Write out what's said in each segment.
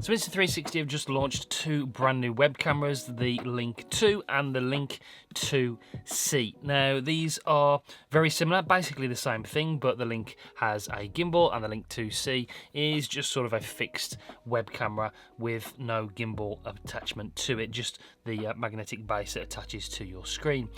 So Insta360 have just launched two brand new web cameras, the Link 2 and the Link 2C. Now these are very similar, basically the same thing, but the Link has a gimbal and the Link 2C is just sort of a fixed web camera with no gimbal attachment to it, just the magnetic base that attaches to your screen.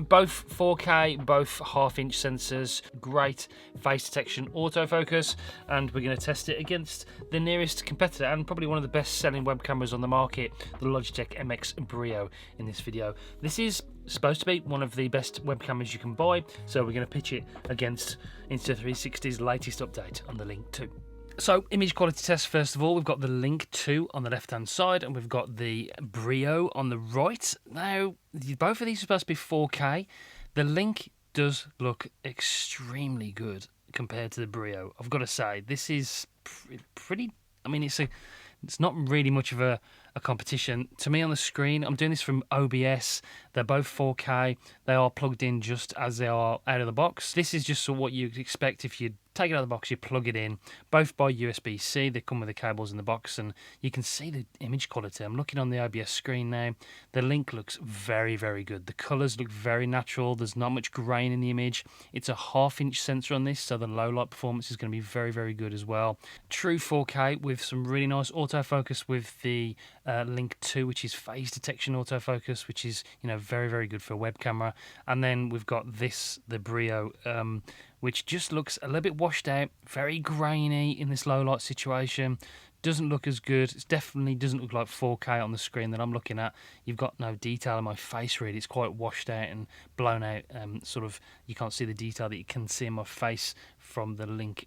Both 4K, both half-inch sensors, great face detection autofocus, and we're going to test it against the nearest competitor and probably one of the best selling web cameras on the market, the Logitech MX Brio, in this video. This is supposed to be one of the best web cameras you can buy, so we're going to pitch it against Insta360's latest update on the Link 2. So, image quality test first of all, we've got the Link 2 on the left hand side and we've got the Brio on the right. Now, both of these are supposed to be 4K. The Link does look extremely good compared to the Brio. I've got to say, this is pretty, I mean, it's not really much of a competition. To me on the screen, I'm doing this from OBS. They're both 4K. They are plugged in just as they are out of the box. This is just what you'd expect if you take it out of the box, you plug it in, both by USB-C. They come with the cables in the box, and you can see the image quality. I'm looking on the OBS screen now. The Link looks very, very good. The colours look very natural. There's not much grain in the image. It's a half-inch sensor on this, so the low light performance is going to be very, very good as well. True 4K with some really nice autofocus with the Link 2, which is phase detection autofocus, which is, you know, very, very good for a web camera. And then we've got this, the Brio, which just looks a little bit washed out, very grainy in this low light situation. Doesn't look as good. It definitely doesn't look like 4K on the screen that I'm looking at. You've got no detail in my face really. It's quite washed out and blown out. Sort of, you can't see the detail that you can see in my face from the Link.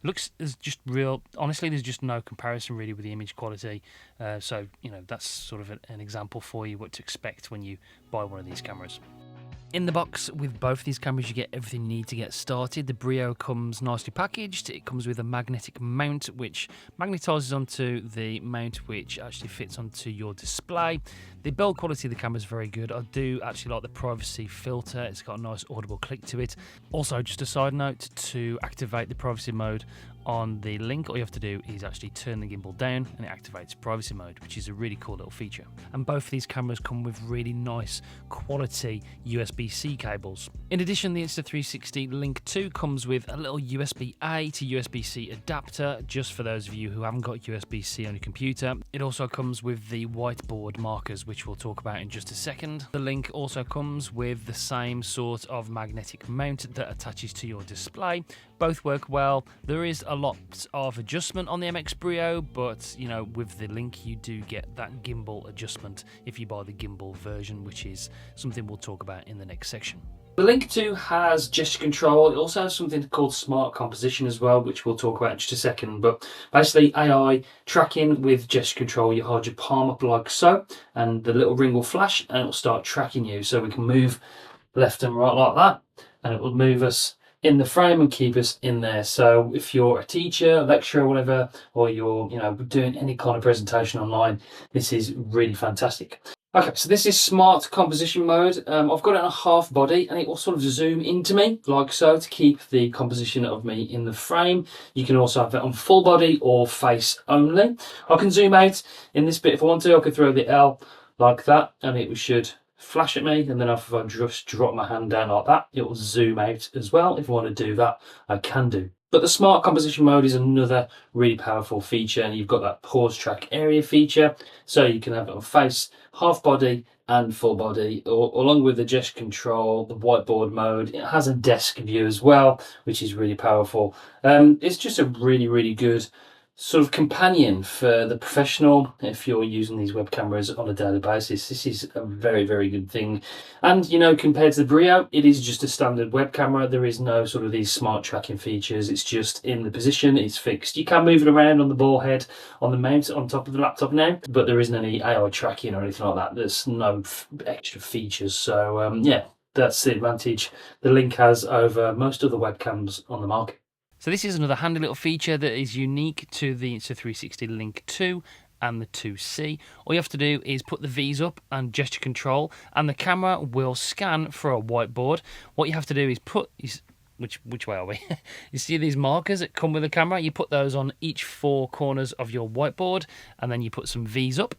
Looks as just real. Honestly, there's just no comparison really with the image quality. So, you know, that's sort of an example for you what to expect when you buy one of these cameras. In the box with both these cameras, you get everything you need to get started. The Brio comes nicely packaged. It comes with a magnetic mount which magnetises onto the mount, which actually fits onto your display. The build quality of the camera is very good. I do actually like the privacy filter. It's got a nice audible click to it. Also, just a side note, to activate the privacy mode on the Link, all you have to do is actually turn the gimbal down and it activates privacy mode, which is a really cool little feature. And both of these cameras come with really nice quality USB-C cables. In addition, the Insta360 Link 2 comes with a little USB-A to USB-C adapter, just for those of you who haven't got USB-C on your computer. It also comes with the Whiteboard markers, which we'll talk about in just a second. The Link also comes with the same sort of magnetic mount that attaches to your display. Both work well. There is a lot of adjustment on the MX Brio, but you know, with the Link you do get that gimbal adjustment if you buy the gimbal version, which is something we'll talk about in the next section. The Link 2 has gesture control. It also has something called smart composition as well, which we'll talk about in just a second. But basically AI tracking with gesture control. You hold your palm up like so, and the little ring will flash and it will start tracking you. So we can move left and right like that, and it will move us in the frame and keep us in there. So if you're a teacher, lecturer, whatever, or you're, you know, doing any kind of presentation online, this is really fantastic. Okay, so this is smart composition mode. I've got it on a half body and it will sort of zoom into me like so to keep the composition of me in the frame. You can also have it on full body or face only. I can zoom out in this bit if I want to. I could throw the L like that and it should flash at me, and then if I just drop my hand down like that, it will zoom out as well. If I want to do that, I can do. But the smart composition mode is another really powerful feature, and you've got that pause track area feature, so you can have it on face, half body and full body, along with the gesture control, the whiteboard mode. It has a desk view as well, which is really powerful. It's just a really, really good sort of companion for the professional. If you're using these web cameras on a daily basis, this is a very, very good thing. And you know, compared to the Brio, it is just a standard web camera. There is no sort of these smart tracking features. It's just in the position, it's fixed. You can move it around on the ball head on the mount on top of the laptop now, but there isn't any AI tracking or anything like that. There's no extra features. So yeah, that's the advantage the Link has over most other webcams on the market. So this is another handy little feature that is unique to the Insta360 Link 2 and the 2C. All you have to do is put the V's up and gesture control, and the camera will scan for a whiteboard. What you have to do is which way are we? You see these markers that come with the camera? You put those on each 4 corners of your whiteboard, and then you put some V's up.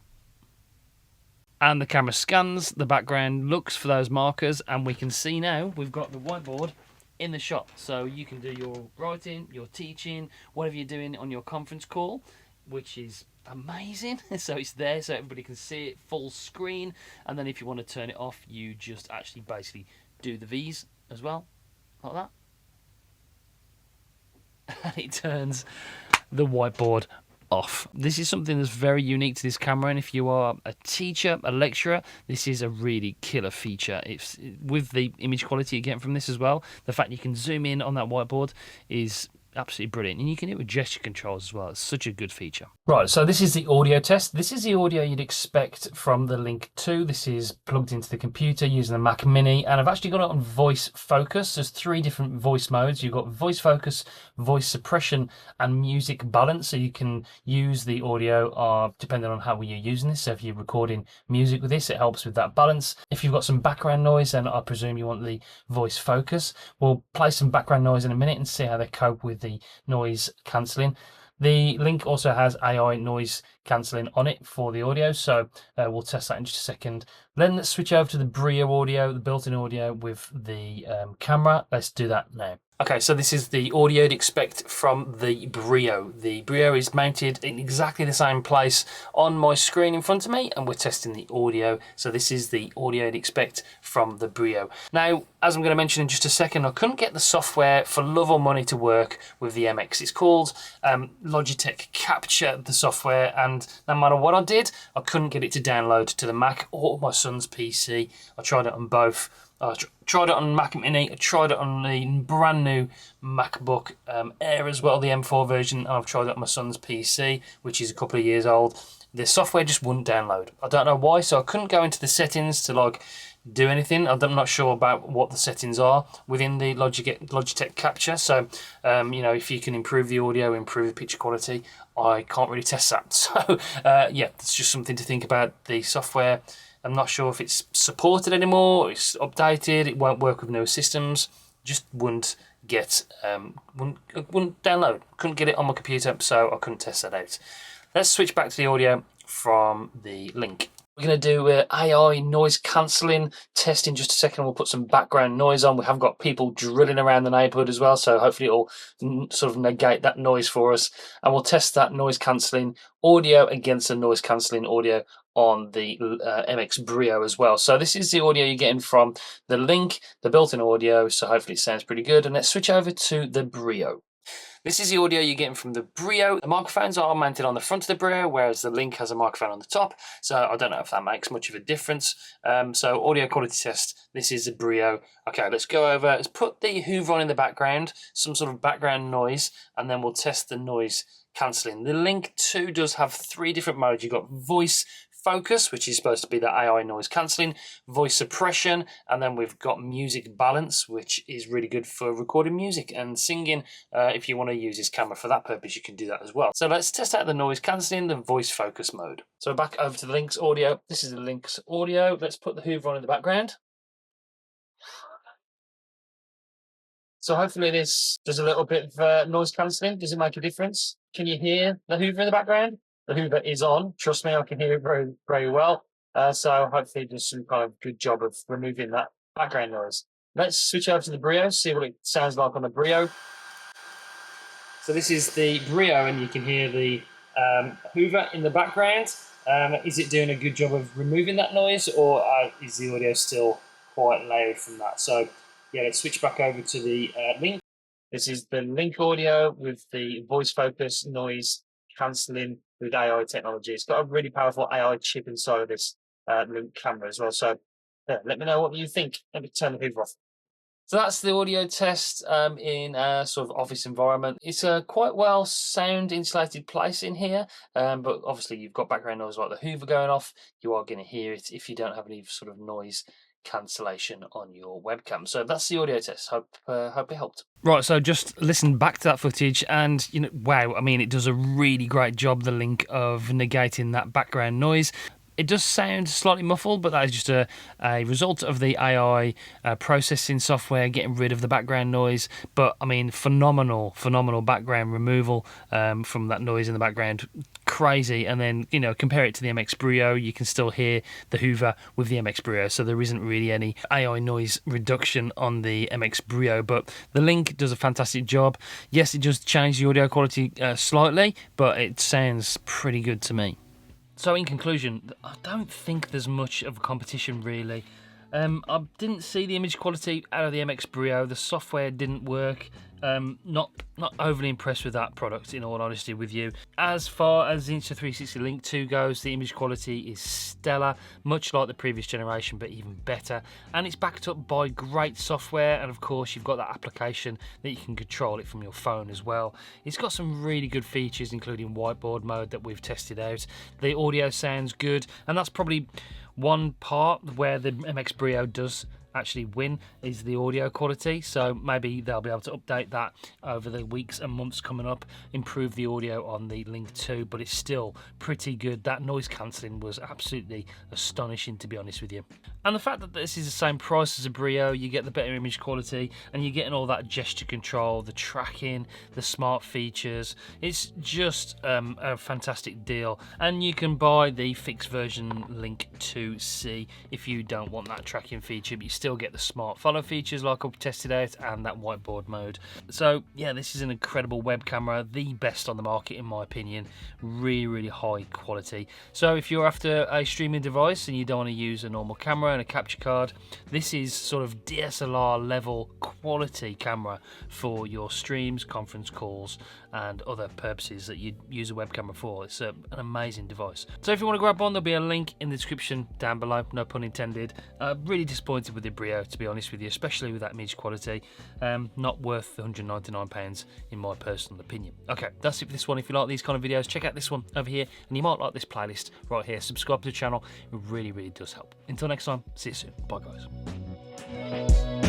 And the camera scans the background, looks for those markers, and we can see now we've got the whiteboard in the shot. So you can do your writing, your teaching, whatever you're doing on your conference call, which is amazing. So it's there so everybody can see it full screen, and then if you want to turn it off, you just actually basically do the V's as well, like that. And it turns the whiteboard off. This is something that's very unique to this camera, and if you are a teacher, a lecturer, this is a really killer feature. It's with the image quality you get from this as well. The fact you can zoom in on that whiteboard is absolutely brilliant, and you can do it with gesture controls as well. It's such a good feature. Right, so this is the audio test. This is the audio you'd expect from the Link 2. This is plugged into the computer using the Mac Mini, and I've actually got it on voice focus. There's 3 different voice modes. You've got voice focus, voice suppression, and music balance. So you can use the audio depending on how you're using this. So if you're recording music with this, it helps with that balance. If you've got some background noise, then I presume you want the voice focus. We'll play some background noise in a minute and see how they cope with the noise cancelling. The Link also has AI noise cancelling on it for the audio, so we'll test that in just a second. Then let's switch over to the Brio audio, the built-in audio with the camera. Let's do that now. Okay, so this is the audio you'd expect from the Brio. The Brio is mounted in exactly the same place on my screen in front of me, and we're testing the audio. So this is the audio you'd expect from the Brio. Now, as I'm going to mention in just a second, I couldn't get the software for love or money to work with the MX. It's called Logitech Capture, the software, and no matter what I did, I couldn't get it to download to the Mac or my son's PC. I tried it on both. I tried it on Mac Mini, I tried it on the brand new MacBook Air as well, the M4 version, and I've tried it on my son's PC, which is a couple of years old. The software just wouldn't download. I don't know why, so I couldn't go into the settings to do anything. I'm not sure about what the settings are within the Logitech Capture. So, if you can improve the audio, improve the picture quality, I can't really test that. So, yeah, that's just something to think about. The software, I'm not sure if it's supported anymore, it's updated, it won't work with newer systems, just wouldn't wouldn't download. Couldn't get it on my computer, so I couldn't test that out. Let's switch back to the audio from the Link. We're going to do AI noise cancelling test in just a second. We'll put some background noise on. We have got people drilling around the neighbourhood as well, so hopefully it'll sort of negate that noise for us. And we'll test that noise cancelling audio against the noise cancelling audio on the MX Brio as well. So this is the audio you're getting from the Link, the built-in audio, so hopefully it sounds pretty good. And let's switch over to the Brio. This is the audio you're getting from the Brio. The microphones are mounted on the front of the Brio, whereas the Link has a microphone on the top. So I don't know if that makes much of a difference. So audio quality test, this is the Brio. Okay, let's go over, let's put the Hoover on in the background, some sort of background noise, and then we'll test the noise cancelling. The Link 2 does have 3 different modes. You've got voice focus, which is supposed to be the AI noise cancelling, voice suppression, and then we've got music balance, which is really good for recording music and singing. If you want to use this camera for that purpose, you can do that as well. So let's test out the noise cancelling, the voice focus mode. So back over to the Link's audio. This is the Link's audio. Let's put the Hoover on in the background. So hopefully this does a little bit of noise cancelling. Does it make a difference? Can you hear the Hoover in the background? The Hoover is on. Trust me, I can hear it very, very well. So hopefully it does some kind of good job of removing that background noise. Let's switch over to the Brio, see what it sounds like on the Brio. So this is the Brio, and you can hear the Hoover in the background. Is it doing a good job of removing that noise, or is the audio still quite loud from that? So yeah, let's switch back over to the Link. This is the Link audio with the voice focus noise cancelling with AI technology. It's got a really powerful AI chip inside of this Link camera as well. So yeah, let me know what you think. Let me turn the Hoover off. So that's the audio test in a sort of office environment. It's a quite well sound insulated place in here, but obviously you've got background noise like the Hoover going off. You are going to hear it if you don't have any sort of noise cancellation on your webcam. So that's the audio test. Hope it helped. Right, so just listen back to that footage, and wow, I mean, it does a really great job, the Link, of negating that background noise. It does sound slightly muffled, but that is just a result of the AI processing software getting rid of the background noise. But I mean, phenomenal background removal from that noise in the background. Crazy. And then, you know, compare it to the MX Brio, you can still hear the Hoover with the MX Brio, so there isn't really any AI noise reduction on the MX Brio, but the Link does a fantastic job. Yes, it does change the audio quality slightly, but it sounds pretty good to me. So in conclusion, I don't think there's much of a competition really. I didn't see the image quality out of the MX Brio. The software didn't work. Not overly impressed with that product, in all honesty with you. As far as the Insta360 Link 2 goes, the image quality is stellar, much like the previous generation, but even better. And it's backed up by great software, and of course you've got that application that you can control it from your phone as well. It's got some really good features, including Whiteboard mode that we've tested out. The audio sounds good, and that's probably one part where the MX Brio does actually win, is the audio quality. So maybe they'll be able to update that over the weeks and months coming up, improve the audio on the Link 2, but it's still pretty good. That noise cancelling was absolutely astonishing, to be honest with you. And the fact that this is the same price as a Brio, you get the better image quality and you're getting all that gesture control, the tracking, the smart features. It's just a fantastic deal. And you can buy the fixed version Link 2C if you don't want that tracking feature, but you still get the smart follow features like I've tested out and that Whiteboard mode. So yeah, this is an incredible web camera, the best on the market in my opinion. Really high quality. So if you're after a streaming device and you don't want to use a normal camera and a capture card, this is sort of DSLR level quality camera for your streams, conference calls and other purposes that you'd use a web camera for. It's an amazing device. So if you want to grab one, there'll be a link in the description down below, no pun intended. Really disappointed with the Brio, to be honest with you, especially with that image quality. Not worth the £199 in my personal opinion. Okay, that's it for this one. If you like these kind of videos, check out this one over here, and you might like this playlist right here. Subscribe to the channel, it really does help. Until next time, see you soon. Bye guys.